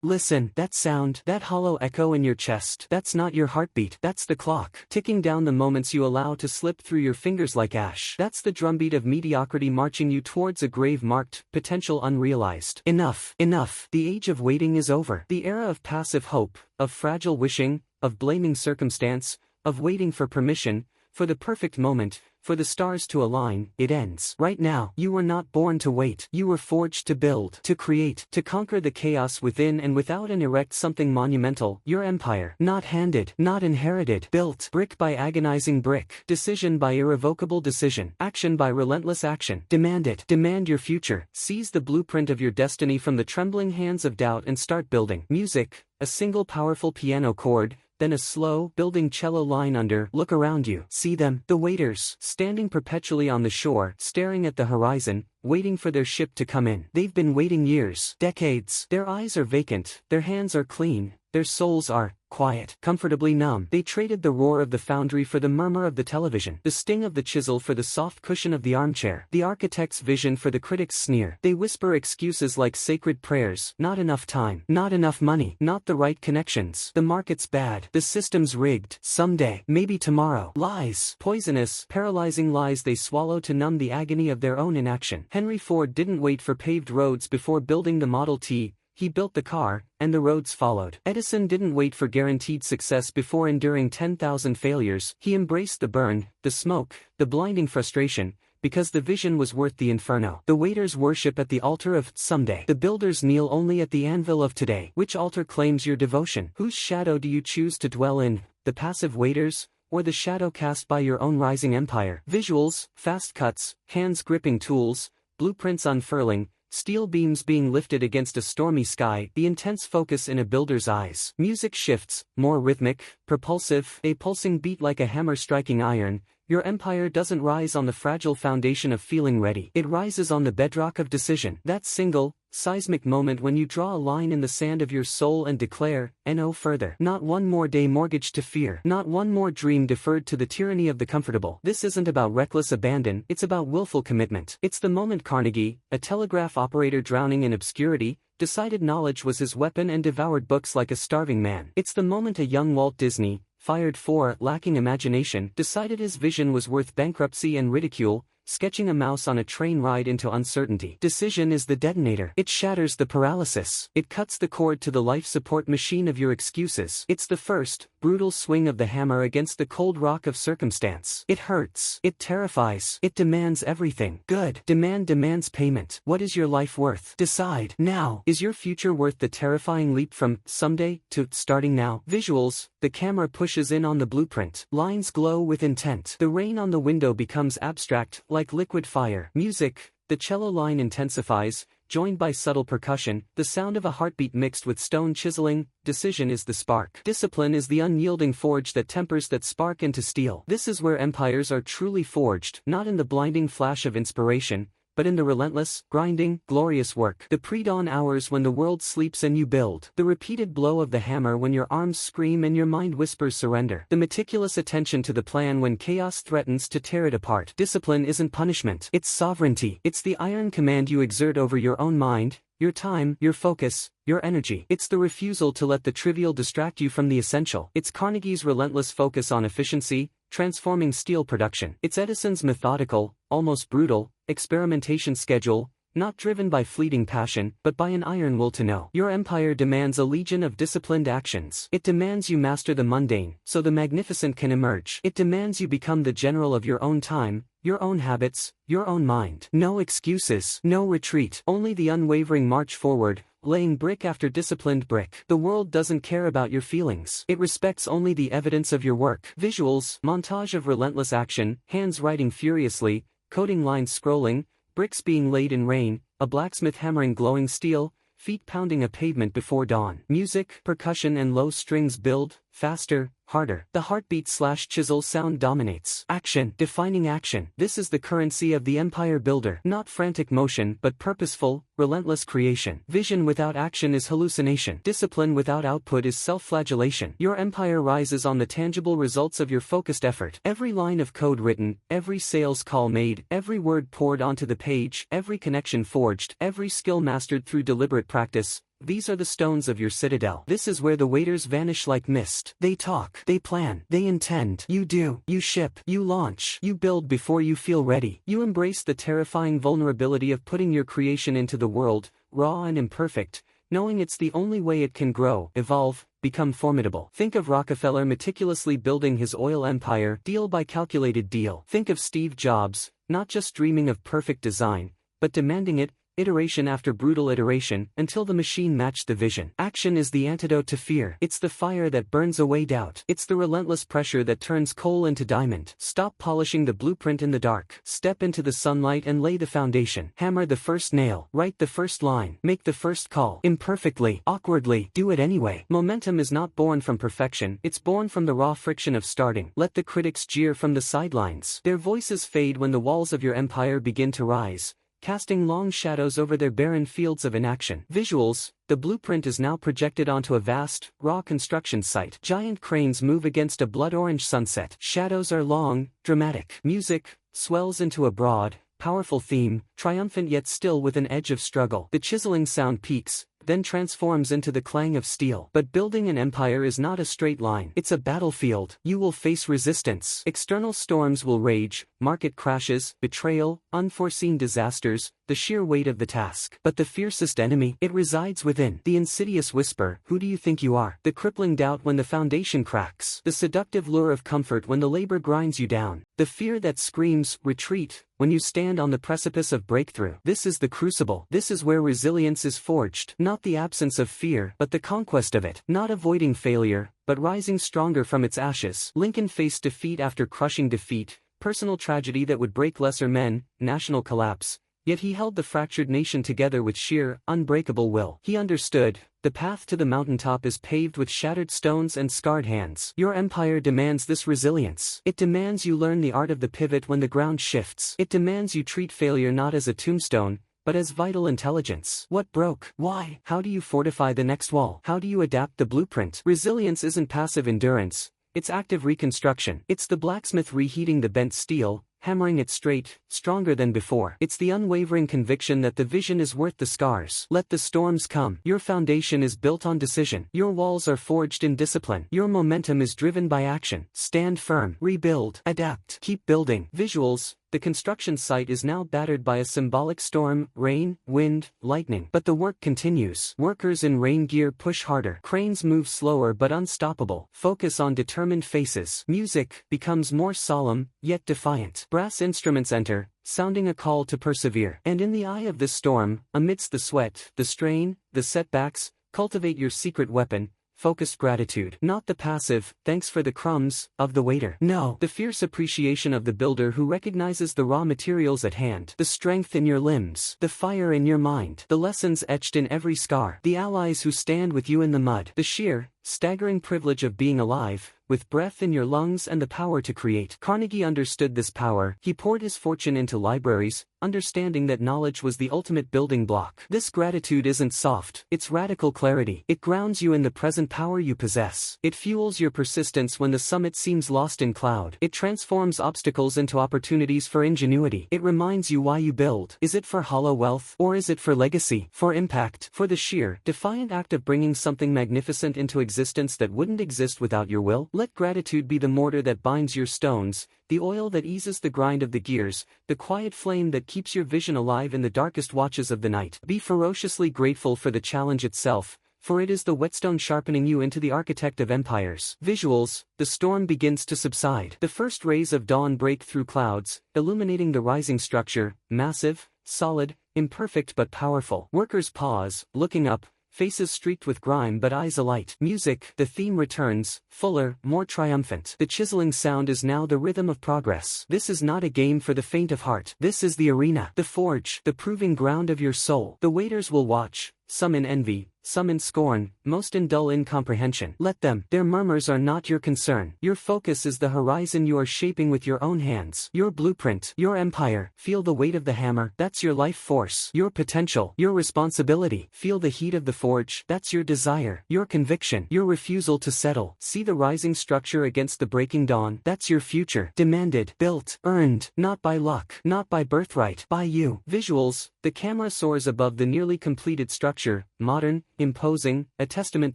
Listen, that sound, that hollow echo in your chest, that's not your heartbeat, that's the clock, ticking down the moments you allow to slip through your fingers like ash. That's the drumbeat of mediocrity marching you towards a grave marked, potential unrealized. Enough, enough. The age of waiting is over. The era of passive hope, of fragile wishing, of blaming circumstance, of waiting for permission, for the perfect moment, for the stars to align, it ends. Right now, you were not born to wait. You were forged to build, to create, to conquer the chaos within and without and erect something monumental. Your empire, not handed, not inherited, built, brick by agonizing brick, decision by irrevocable decision, action by relentless action. Demand it. Demand your future. Seize the blueprint of your destiny from the trembling hands of doubt and start building. Music, a single powerful piano chord, then a slow, building cello line under. Look around you. See them, the waiters, standing perpetually on the shore, staring at the horizon, waiting for their ship to come in. They've been waiting years, decades. Their eyes are vacant, their hands are clean, their souls are quiet, comfortably numb. They traded the roar of the foundry for the murmur of the television, the sting of the chisel for the soft cushion of the armchair, the architect's vision for the critic's sneer. They whisper excuses like sacred prayers. Not enough time, not enough money, not the right connections. The market's bad, the system's rigged. Someday, maybe tomorrow. Lies, poisonous, paralyzing lies they swallow to numb the agony of their own inaction. Henry Ford didn't wait for paved roads before building the Model T. He built the car, and the roads followed. Edison didn't wait for guaranteed success before enduring 10,000 failures. He embraced the burn, the smoke, the blinding frustration, because the vision was worth the inferno. The waiters worship at the altar of someday. The builders kneel only at the anvil of today. Which altar claims your devotion? Whose shadow do you choose to dwell in? The passive waiters, or the shadow cast by your own rising empire? Visuals, fast cuts, hands gripping tools, blueprints unfurling, steel beams being lifted against a stormy sky, the intense focus in a builder's eyes. Music shifts, more rhythmic, propulsive, a pulsing beat like a hammer striking iron. Your empire doesn't rise on the fragile foundation of feeling ready. It rises on the bedrock of decision. That single, seismic moment when you draw a line in the sand of your soul and declare, no further. Not one more day mortgaged to fear. Not one more dream deferred to the tyranny of the comfortable. This isn't about reckless abandon, it's about willful commitment. It's the moment Carnegie, a telegraph operator drowning in obscurity, decided knowledge was his weapon and devoured books like a starving man. It's the moment a young Walt Disney, fired for lacking imagination, decided his vision was worth bankruptcy and ridicule, sketching a mouse on a train ride into uncertainty. Decision is the detonator. It shatters the paralysis. It cuts the cord to the life support machine of your excuses. It's the first, brutal swing of the hammer against the cold rock of circumstance. It hurts. It terrifies. It demands everything. Good. Demand demands payment. What is your life worth? Decide. Now. Is your future worth the terrifying leap from someday to starting now? Visuals. The camera pushes in on the blueprint. Lines glow with intent. The rain on the window becomes abstract, like liquid fire. Music. The cello line intensifies, joined by subtle percussion, the sound of a heartbeat mixed with stone chiseling. Decision is the spark. Discipline is the unyielding forge that tempers that spark into steel. This is where empires are truly forged, not in the blinding flash of inspiration, but in the relentless, grinding, glorious work. The pre-dawn hours when the world sleeps and you build. The repeated blow of the hammer when your arms scream and your mind whispers surrender. The meticulous attention to the plan when chaos threatens to tear it apart. Discipline isn't punishment. It's sovereignty. It's the iron command you exert over your own mind, your time, your focus, your energy. It's the refusal to let the trivial distract you from the essential. It's Carnegie's relentless focus on efficiency, transforming steel production. It's Edison's methodical, almost brutal, experimentation schedule, not driven by fleeting passion, but by an iron will to know. Your empire demands a legion of disciplined actions. It demands you master the mundane, so the magnificent can emerge. It demands you become the general of your own time, your own habits, your own mind. No excuses, no retreat, only the unwavering march forward, laying brick after disciplined brick. The world doesn't care about your feelings. It respects only the evidence of your work. Visuals, montage of relentless action, hands writing furiously, coding lines scrolling, bricks being laid in rain, a blacksmith hammering glowing steel, feet pounding a pavement before dawn. Music, percussion and low strings build, faster, harder. The heartbeat/chisel sound dominates. Action, defining action. This is the currency of the empire builder. Not frantic motion but purposeful, relentless creation. Vision without action is hallucination. Discipline without output is self-flagellation. Your empire rises on the tangible results of your focused effort. Every line of code written, every sales call made, every word poured onto the page, every connection forged, every skill mastered through deliberate practice, these are the stones of your citadel. This is where the waiters vanish like mist. They talk, they plan, they intend. You do, you ship, you launch, you build before you feel ready. You embrace the terrifying vulnerability of putting your creation into the world, raw and imperfect, knowing it's the only way it can grow, evolve, become formidable. Think of Rockefeller meticulously building his oil empire, deal by calculated deal. Think of Steve Jobs, not just dreaming of perfect design, but demanding it, iteration after brutal iteration, until the machine matched the vision. Action is the antidote to fear. It's the fire that burns away doubt. It's the relentless pressure that turns coal into diamond. Stop polishing the blueprint in the dark. Step into the sunlight and lay the foundation. Hammer the first nail. Write the first line. Make the first call. Imperfectly, awkwardly, do it anyway. Momentum is not born from perfection. It's born from the raw friction of starting. Let the critics jeer from the sidelines. Their voices fade when the walls of your empire begin to rise, casting long shadows over their barren fields of inaction. Visuals: the blueprint is now projected onto a vast, raw construction site. Giant cranes move against a blood-orange sunset. Shadows are long, dramatic. Music swells into a broad, powerful theme, triumphant yet still with an edge of struggle. The chiseling sound peaks, then transforms into the clang of steel. But building an empire is not a straight line. It's a battlefield. You will face resistance. External storms will rage, market crashes, betrayal, unforeseen disasters, the sheer weight of the task. But the fiercest enemy, it resides within. The insidious whisper, who do you think you are? The crippling doubt when the foundation cracks. The seductive lure of comfort when the labor grinds you down. The fear that screams, retreat, when you stand on the precipice of breakthrough. This is the crucible. This is where resilience is forged. Not the absence of fear, but the conquest of it. Not avoiding failure, but rising stronger from its ashes. Lincoln faced defeat after crushing defeat, personal tragedy that would break lesser men, national collapse. Yet he held the fractured nation together with sheer, unbreakable will. He understood, the path to the mountaintop is paved with shattered stones and scarred hands. Your empire demands this resilience. It demands you learn the art of the pivot when the ground shifts. It demands you treat failure not as a tombstone, but as vital intelligence. What broke? Why? How do you fortify the next wall? How do you adapt the blueprint? Resilience isn't passive endurance, it's active reconstruction. It's the blacksmith reheating the bent steel, hammering it straight, stronger than before. It's the unwavering conviction that the vision is worth the scars. Let the storms come. Your foundation is built on decision. Your walls are forged in discipline. Your momentum is driven by action. Stand firm. Rebuild. Adapt. Keep building. Visuals: the construction site is now battered by a symbolic storm, rain, wind, lightning. But the work continues. Workers in rain gear push harder. Cranes move slower but unstoppable. Focus on determined faces. Music becomes more solemn, yet defiant. Brass instruments enter, sounding a call to persevere. And in the eye of this storm, amidst the sweat, the strain, the setbacks, cultivate your secret weapon: focused gratitude. Not the passive, thanks for the crumbs, of the waiter. No, the fierce appreciation of the builder who recognizes the raw materials at hand. The strength in your limbs. The fire in your mind. The lessons etched in every scar. The allies who stand with you in the mud. The sheer, staggering privilege of being alive, with breath in your lungs and the power to create. Carnegie understood this power. He poured his fortune into libraries, understanding that knowledge was the ultimate building block. This gratitude isn't soft, it's radical clarity. It grounds you in the present power you possess. It fuels your persistence when the summit seems lost in cloud. It transforms obstacles into opportunities for ingenuity. It reminds you why you build. Is it for hollow wealth? Or is it for legacy? For impact? For the sheer, defiant act of bringing something magnificent into existence that wouldn't exist without your will? Let gratitude be the mortar that binds your stones, the oil that eases the grind of the gears, the quiet flame that keeps your vision alive in the darkest watches of the night. Be ferociously grateful for the challenge itself, for it is the whetstone sharpening you into the architect of empires. Visuals: the storm begins to subside. The first rays of dawn break through clouds, illuminating the rising structure, massive, solid, imperfect but powerful. Workers pause, looking up, faces streaked with grime but eyes alight. Music: the theme returns, fuller, more triumphant. The chiseling sound is now the rhythm of progress. This is not a game for the faint of heart. This is the arena, the forge, the proving ground of your soul. The waiters will watch, some in envy, some in scorn, most in dull incomprehension. Let them. Their murmurs are not your concern. Your focus is the horizon you are shaping with your own hands. Your blueprint, your empire. Feel the weight of the hammer. That's your life force. Your potential, your responsibility. Feel the heat of the forge. That's your desire, your conviction, your refusal to settle. See the rising structure against the breaking dawn. That's your future. Demanded, built, earned, not by luck, not by birthright, by you. Visuals: The camera soars above the nearly completed structure, modern, imposing, a testament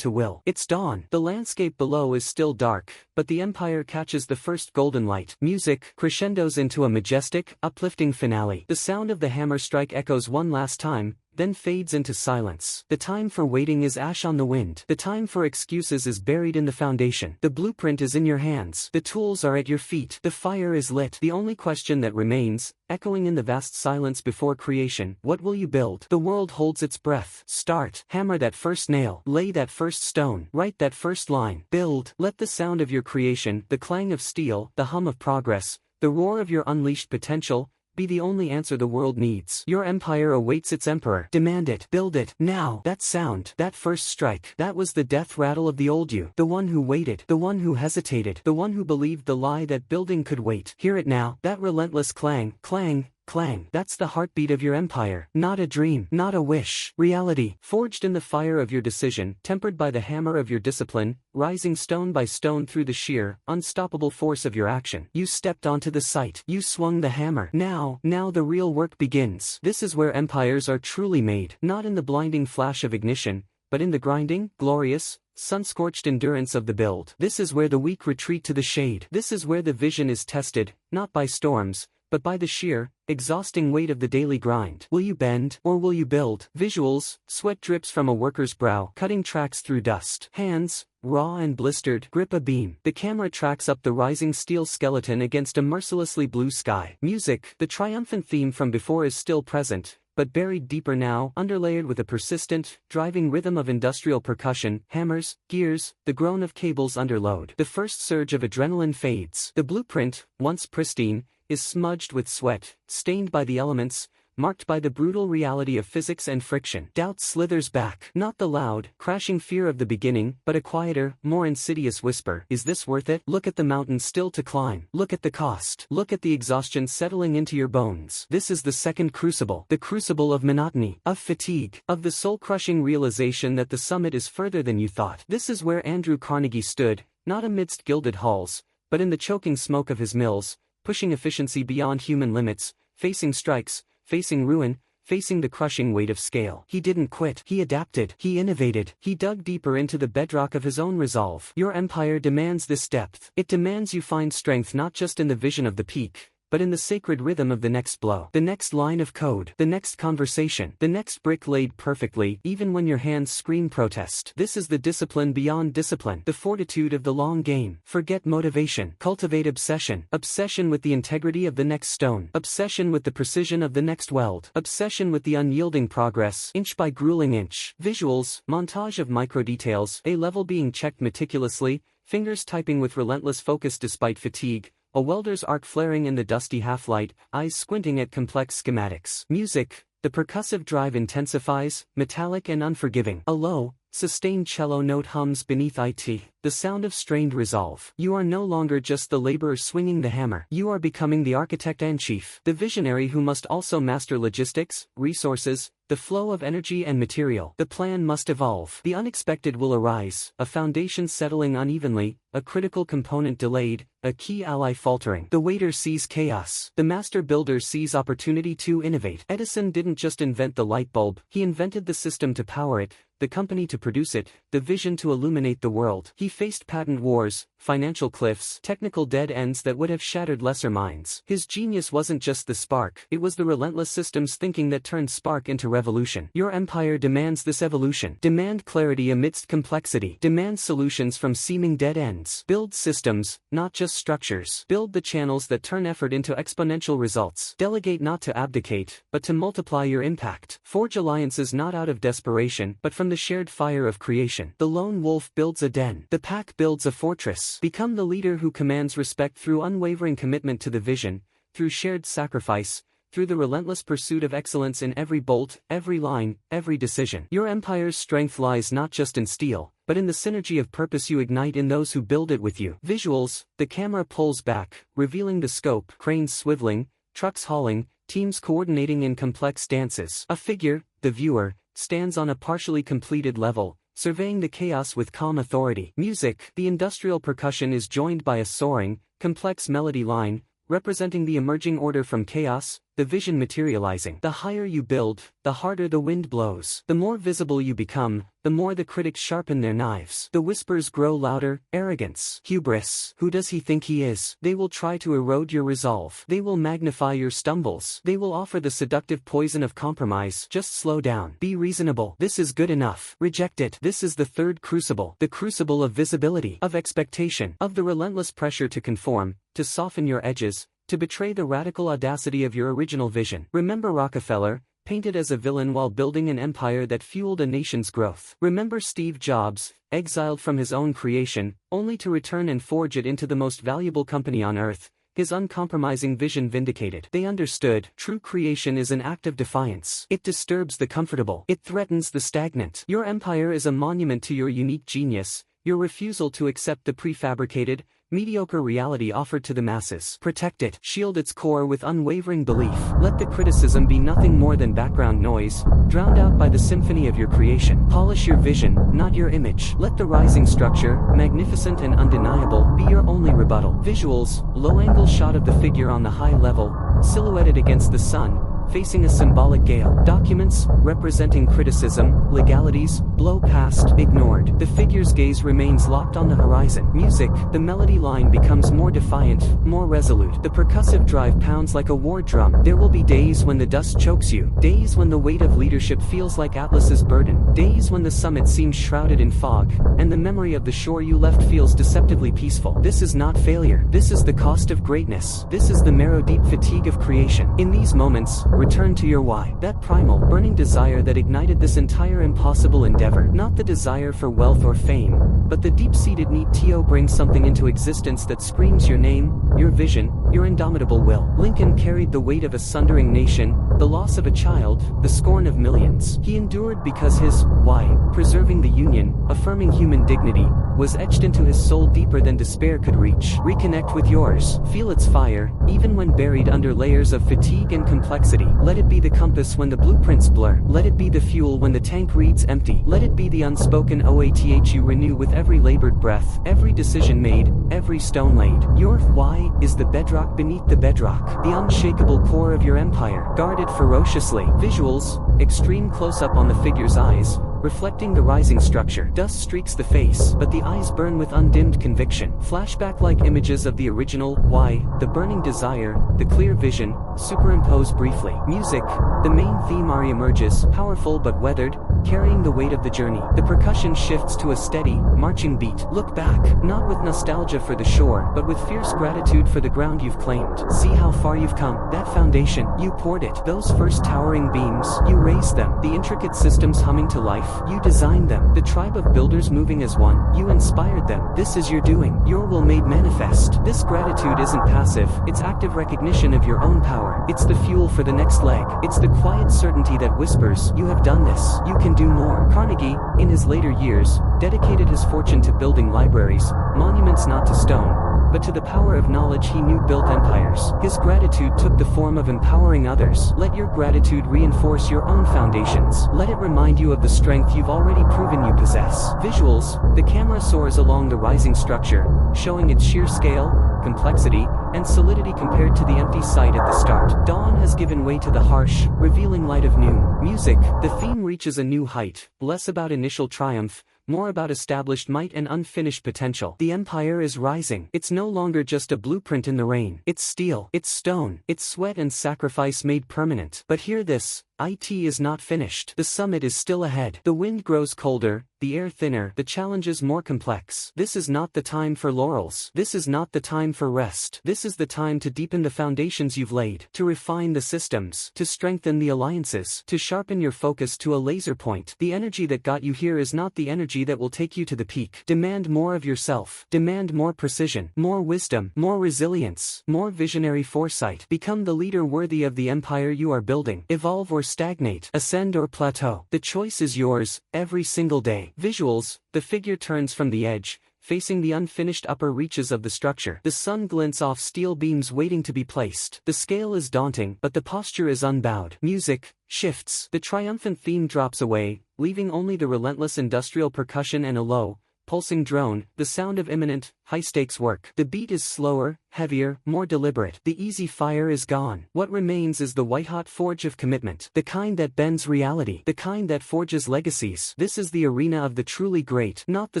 to will. It's dawn. The landscape below is still dark, but the Empire catches the first golden light. Music crescendos into a majestic, uplifting finale. The sound of the hammer strike echoes one last time, then fades into silence. The time for waiting is ash on the wind. The time for excuses is buried in the foundation. The blueprint is in your hands. The tools are at your feet. The fire is lit. The only question that remains, echoing in the vast silence before creation, what will you build? The world holds its breath. Start. Hammer that first nail. Lay that first stone. Write that first line. Build. Let the sound of your creation, the clang of steel, the hum of progress, the roar of your unleashed potential, be the only answer the world needs. Your empire awaits its emperor. Demand it. Build it. Now. That sound. That first strike. That was the death rattle of the old you. The one who waited. The one who hesitated. The one who believed the lie that building could wait. Hear it now. That relentless clang. Clang. Clang. That's the heartbeat of your empire. Not a dream. Not a wish. Reality. Forged in the fire of your decision, tempered by the hammer of your discipline, rising stone by stone through the sheer, unstoppable force of your action. You stepped onto the site. You swung the hammer. Now the real work begins. This is where empires are truly made. Not in the blinding flash of ignition, but in the grinding, glorious, sun-scorched endurance of the build. This is where the weak retreat to the shade. This is where the vision is tested, not by storms, but by the sheer, exhausting weight of the daily grind. Will you bend, or will you build? Visuals, sweat drips from a worker's brow, cutting tracks through dust. Hands, raw and blistered, grip a beam. The camera tracks up the rising steel skeleton against a mercilessly blue sky. Music, the triumphant theme from before is still present, but buried deeper now, underlayered with a persistent, driving rhythm of industrial percussion, hammers, gears, the groan of cables under load. The first surge of adrenaline fades. The blueprint, once pristine, is smudged with sweat, stained by the elements, marked by the brutal reality of physics and friction. Doubt slithers back. Not the loud, crashing fear of the beginning, but a quieter, more insidious whisper. Is this worth it? Look at the mountain still to climb. Look at the cost. Look at the exhaustion settling into your bones. This is the second crucible. The crucible of monotony, of fatigue, of the soul-crushing realization that the summit is further than you thought. This is where Andrew Carnegie stood, not amidst gilded halls, but in the choking smoke of his mills, pushing efficiency beyond human limits, facing strikes, facing ruin, facing the crushing weight of scale. He didn't quit. He adapted. He innovated. He dug deeper into the bedrock of his own resolve. Your empire demands this depth. It demands you find strength not just in the vision of the peak, but in the sacred rhythm of the next blow, the next line of code, the next conversation, the next brick laid perfectly, even when your hands scream protest. This is the discipline beyond discipline, the fortitude of the long game. Forget motivation. Cultivate obsession. Obsession with the integrity of the next stone. Obsession with the precision of the next weld. Obsession with the unyielding progress, inch by grueling inch. Visuals, montage of micro-details, a level being checked meticulously, fingers typing with relentless focus despite fatigue, a welder's arc flaring in the dusty half-light, eyes squinting at complex schematics. Music, the percussive drive intensifies, metallic and unforgiving. A low, sustained cello note hums beneath it, the sound of strained resolve. You are no longer just the laborer swinging the hammer. You are becoming the architect-in-chief, the visionary who must also master logistics, resources, the flow of energy and material. The plan must evolve. The unexpected will arise, a foundation settling unevenly, a critical component delayed, a key ally faltering. The waiter sees chaos. The master builder sees opportunity to innovate. Edison didn't just invent the light bulb, he invented the system to power it, the company to produce it, the vision to illuminate the world. He faced patent wars, financial cliffs, technical dead ends that would have shattered lesser minds. His genius wasn't just the spark, it was the relentless systems thinking that turned spark into revolution. Your empire demands this evolution. Demand clarity amidst complexity. Demand solutions from seeming dead ends. Build systems, not just structures. Build the channels that turn effort into exponential results. Delegate not to abdicate, but to multiply your impact. Forge alliances not out of desperation, but from the shared fire of creation. The lone wolf builds a den. The pack builds a fortress. Become the leader who commands respect through unwavering commitment to the vision, through shared sacrifice, through the relentless pursuit of excellence in every bolt, every line, every decision. Your empire's strength lies not just in steel, but in the synergy of purpose you ignite in those who build it with you. Visuals, the camera pulls back, revealing the scope, cranes swiveling, trucks hauling, teams coordinating in complex dances. A figure, the viewer, stands on a partially completed level, surveying the chaos with calm authority. Music, the industrial percussion is joined by a soaring, complex melody line, representing the emerging order from chaos, the vision materializing. The higher you build, the harder the wind blows. The more visible you become, the more the critics sharpen their knives. The whispers grow louder: arrogance, hubris. Who does he think he is? They will try to erode your resolve. They will magnify your stumbles. They will offer the seductive poison of compromise. Just slow down. Be reasonable. This is good enough. Reject it. This is the third crucible. The crucible of visibility, of expectation, of the relentless pressure to conform, to soften your edges, to betray the radical audacity of your original vision. Remember Rockefeller, painted as a villain while building an empire that fueled a nation's growth. Remember Steve Jobs, exiled from his own creation, only to return and forge it into the most valuable company on earth. His uncompromising vision vindicated. They understood, true creation is an act of defiance. It disturbs the comfortable. It threatens the stagnant. Your empire is a monument to your unique genius, your refusal to accept the prefabricated, mediocre reality offered to the masses. Protect it. Shield its core with unwavering belief. Let the criticism be nothing more than background noise, drowned out by the symphony of your creation. Polish your vision, not your image. Let the rising structure, magnificent and undeniable, be your only rebuttal. Visuals: low-angle shot of the figure on the high level, silhouetted against the sun, facing a symbolic gale. Documents, representing criticism, legalities, blow past, ignored. The figure's gaze remains locked on the horizon. Music: the melody line becomes more defiant, more resolute. The percussive drive pounds like a war drum. There will be days when the dust chokes you, days when the weight of leadership feels like Atlas's burden, days when the summit seems shrouded in fog, and the memory of the shore you left feels deceptively peaceful. This is not failure. This is the cost of greatness. This is the marrow-deep fatigue of creation. In these moments, return to your why. That primal, burning desire that ignited this entire impossible endeavor. Not the desire for wealth or fame, but the deep-seated need to bring something into existence that screams your name, your vision, your indomitable will. Lincoln carried the weight of a sundering nation, the loss of a child, the scorn of millions. He endured because his why, preserving the Union, affirming human dignity, was etched into his soul deeper than despair could reach. Reconnect with yours. Feel its fire, even when buried under layers of fatigue and complexity. Let it be the compass when the blueprints blur. Let it be the fuel when the tank reads empty. Let it be the unspoken OATH you renew with every labored breath, every decision made, every stone laid. Your why is the bedrock beneath the bedrock, the unshakable core of your empire. Guard it ferociously. Visuals: extreme close-up on the figure's eyes, reflecting the rising structure. Dust streaks the face, but the eyes burn with undimmed conviction. Flashback-like images of the original why, the burning desire, the clear vision, superimposed briefly. Music: the main theme emerges, powerful but weathered, carrying the weight of the journey. The percussion shifts to a steady, marching beat. Look back, not with nostalgia for the shore, but with fierce gratitude for the ground you've claimed. See how far you've come. That foundation, you poured it. Those first towering beams, you raised them. The intricate systems humming to life, you designed them. The tribe of builders moving as one, you inspired them. This is your doing, your will made manifest. This gratitude isn't passive, it's active recognition of your own power. It's the fuel for the next leg. It's the quiet certainty that whispers, you have done this, you can do more. Carnegie, in his later years, dedicated his fortune to building libraries, monuments not to stone, but to the power of knowledge. He knew built empires. His gratitude took the form of empowering others. Let your gratitude reinforce your own foundations. Let it remind you of the strength you've already proven you possess. Visuals: the camera soars along the rising structure, showing its sheer scale, complexity, and solidity compared to the empty site at the start. Dawn has given way to the harsh, revealing light of noon. Music: the theme reaches a new height, less about initial triumph, more about established might and unfinished potential. The empire is rising. It's no longer just a blueprint in the rain. It's steel, it's stone, it's sweat and sacrifice made permanent. But hear this: it is not finished. The summit is still ahead. The wind grows colder, the air thinner, the challenges more complex. This is not the time for laurels. This is not the time for rest. This is the time to deepen the foundations you've laid, to refine the systems, to strengthen the alliances, to sharpen your focus to a laser point. The energy that got you here is not the energy that will take you to the peak. Demand more of yourself. Demand more precision, more wisdom, more resilience, more visionary foresight. Become the leader worthy of the empire you are building. Evolve or stagnate, ascend or plateau. The choice is yours, every single day. Visuals: the figure turns from the edge, facing the unfinished upper reaches of the structure. The sun glints off steel beams waiting to be placed. The scale is daunting, but the posture is unbowed. Music shifts. The triumphant theme drops away, leaving only the relentless industrial percussion and a low, pulsing drone, the sound of imminent, high-stakes work. The beat is slower, heavier, more deliberate. The easy fire is gone. What remains is the white-hot forge of commitment. The kind that bends reality. The kind that forges legacies. This is the arena of the truly great. Not the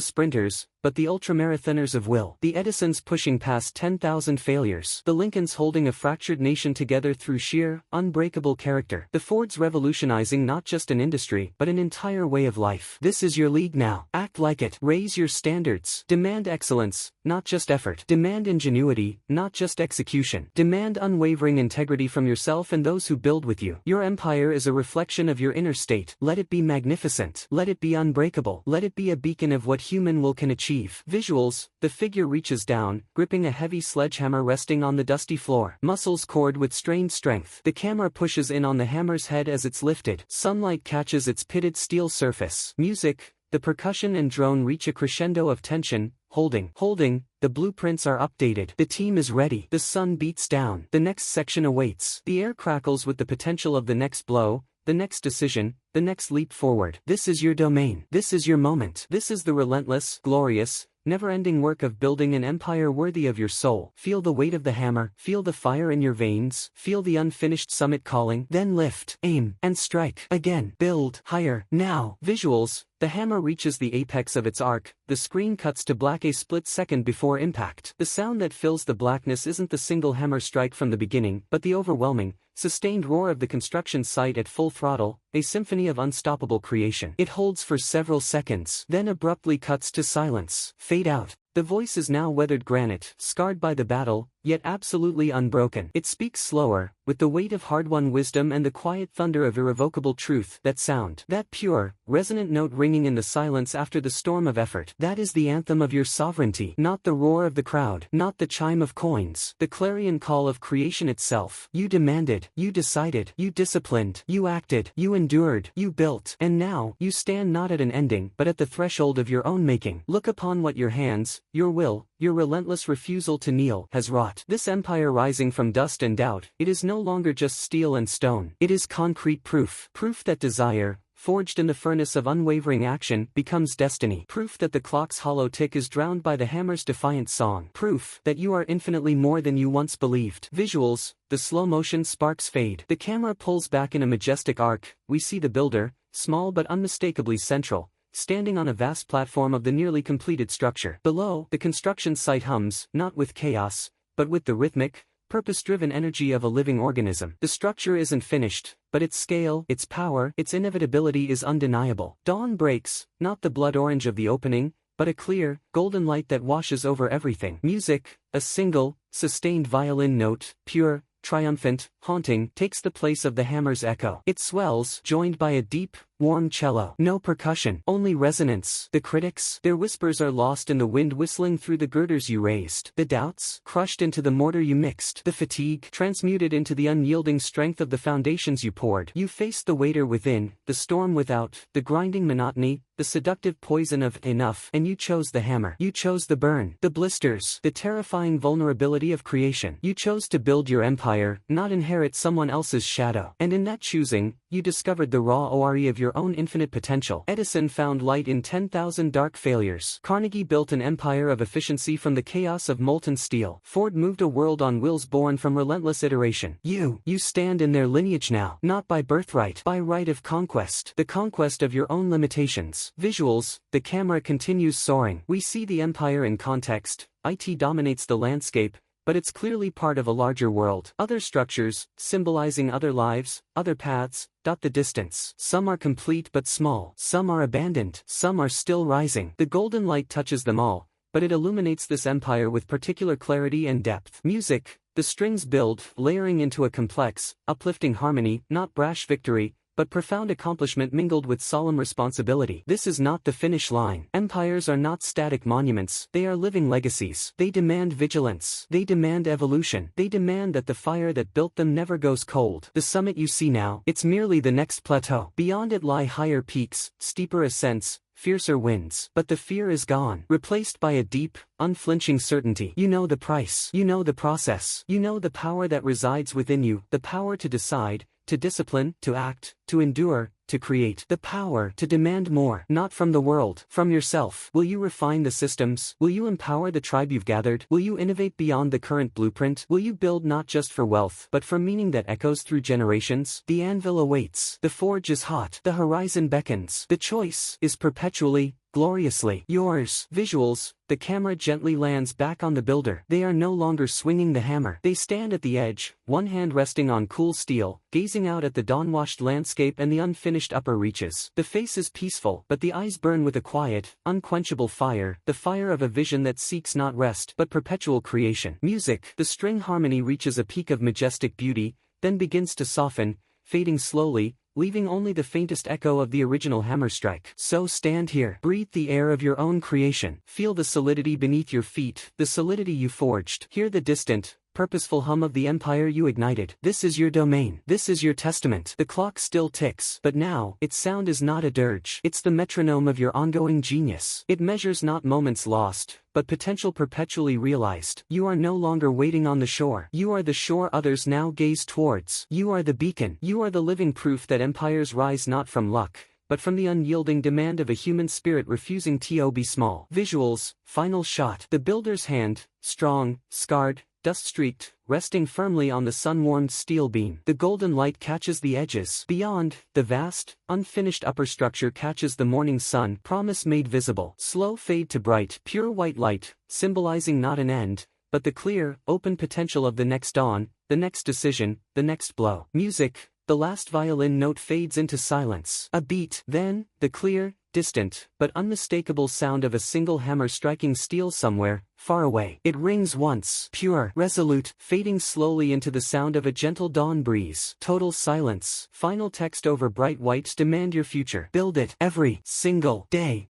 sprinters, but the ultramarathoners of will. The Edisons pushing past 10,000 failures. The Lincolns holding a fractured nation together through sheer, unbreakable character. The Fords revolutionizing not just an industry, but an entire way of life. This is your league now. Act like it. Raise your standards. Demand excellence, not just effort. Demand ingenuity, not just execution. Demand unwavering integrity from yourself and those who build with you. Your empire is a reflection of your inner state. Let it be magnificent. Let it be unbreakable. Let it be a beacon of what human will can achieve. Visuals: the figure reaches down, gripping a heavy sledgehammer resting on the dusty floor. Muscles cord with strained strength. The camera pushes in on the hammer's head as it's lifted. Sunlight catches its pitted steel surface. Music: the percussion and drone reach a crescendo of tension. Holding, the blueprints are updated. The team is ready. The sun beats down. The next section awaits. The air crackles with the potential of the next blow, the next decision, the next leap forward. This is your domain. This is your moment. This is the relentless, glorious, never-ending work of building an empire worthy of your soul. Feel the weight of the hammer. Feel the fire in your veins. Feel the unfinished summit calling. Then lift, aim, and strike. Again. Build. Higher. Now. Visuals: the hammer reaches the apex of its arc. The screen cuts to black a split second before impact. The sound that fills the blackness isn't the single hammer strike from the beginning, but the overwhelming, sustained roar of the construction site at full throttle, a symphony of unstoppable creation. It holds for several seconds, then abruptly cuts to silence. Fade out. The voice is now weathered granite, scarred by the battle, yet absolutely unbroken. It speaks slower, with the weight of hard-won wisdom and the quiet thunder of irrevocable truth. That sound, that pure, resonant note ringing in the silence after the storm of effort, that is the anthem of your sovereignty. Not the roar of the crowd, not the chime of coins, the clarion call of creation itself. You demanded, you decided, you disciplined, you acted, you endured, you built, and now, you stand not at an ending, but at the threshold of your own making. Look upon what your hands, your will, your relentless refusal to kneel, has wrought. This empire rising from dust and doubt, it is no longer just steel and stone. It is concrete proof. Proof that desire, forged in the furnace of unwavering action, becomes destiny. Proof that the clock's hollow tick is drowned by the hammer's defiant song. Proof that you are infinitely more than you once believed. Visuals: the slow-motion sparks fade. The camera pulls back in a majestic arc. We see the builder, small but unmistakably central, standing on a vast platform of the nearly completed structure. Below, the construction site hums, not with chaos, but with the rhythmic, purpose-driven energy of a living organism. The structure isn't finished, but its scale, its power, its inevitability is undeniable. Dawn breaks, not the blood orange of the opening, but a clear, golden light that washes over everything. Music: a single, sustained violin note, pure, triumphant, haunting, takes the place of the hammer's echo. It swells, joined by a deep, warm cello. No percussion, only resonance. The critics, their whispers are lost in the wind whistling through the girders you raised. The doubts, crushed into the mortar you mixed. The fatigue, transmuted into the unyielding strength of the foundations you poured. You faced the waiter within, the storm without, the grinding monotony, the seductive poison of enough, and you chose the hammer. You chose the burn, the blisters, the terrifying vulnerability of creation. You chose to build your empire, not inherit someone else's shadow. And in that choosing, you discovered the raw ore of your own infinite potential. Edison found light in 10,000 dark failures. Carnegie built an empire of efficiency from the chaos of molten steel. Ford moved a world on wheels born from relentless iteration. You stand in their lineage now, not by birthright, by right of conquest, the conquest of your own limitations. Visuals: the camera continues soaring. We see the empire in context. IT dominates the landscape, but it's clearly part of a larger world. Other structures, symbolizing other lives, other paths, dot the distance. Some are complete but small. Some are abandoned. Some are still rising. The golden light touches them all, but it illuminates this empire with particular clarity and depth. Music: the strings build, layering into a complex, uplifting harmony, not brash victory, but profound accomplishment mingled with solemn responsibility. This is not the finish line. Empires are not static monuments, they are living legacies. They demand vigilance. They demand evolution. They demand that the fire that built them never goes cold. The summit you see now, it's merely the next plateau. Beyond it lie higher peaks, steeper ascents, fiercer winds. But the fear is gone, replaced by a deep, unflinching certainty. You know the price. You know the process. You know the power that resides within you, the power to decide, to discipline, to act, to endure, to create. The power to demand more, not from the world, from yourself. Will you refine the systems? Will you empower the tribe you've gathered? Will you innovate beyond the current blueprint? Will you build not just for wealth, but for meaning that echoes through generations? The anvil awaits. The forge is hot. The horizon beckons. The choice is perpetually, gloriously yours. Visuals. The camera gently lands back on the builder. They are no longer swinging the hammer. They stand at the edge, one hand resting on cool steel, gazing out at the dawn-washed landscape and the unfinished upper reaches. The face is peaceful, but the eyes burn with a quiet, unquenchable fire, the fire of a vision that seeks not rest, but perpetual creation. Music. The string harmony reaches a peak of majestic beauty, then begins to soften, fading slowly, leaving only the faintest echo of the original hammer strike. So stand here. Breathe the air of your own creation. Feel the solidity beneath your feet, the solidity you forged. Hear the distant, purposeful hum of the empire you ignited. This is your domain. This is your testament. The clock still ticks, but now, its sound is not a dirge. It's the metronome of your ongoing genius. It measures not moments lost, but potential perpetually realized. You are no longer waiting on the shore. You are the shore others now gaze towards. You are the beacon. You are the living proof that empires rise not from luck, but from the unyielding demand of a human spirit refusing to be small. Visuals. Final shot. The builder's hand, strong, scarred, dust-streaked, resting firmly on the sun-warmed steel beam. The golden light catches the edges. Beyond, the vast, unfinished upper structure catches the morning sun, promise made visible. Slow fade to bright, pure white light, symbolizing not an end, but the clear, open potential of the next dawn, the next decision, the next blow. Music. The last violin note fades into silence. A beat. Then, the clear, distant, but unmistakable sound of a single hammer striking steel somewhere, far away. It rings once, pure, resolute, fading slowly into the sound of a gentle dawn breeze. Total silence. Final text over bright white. Demand your future. Build it every single day.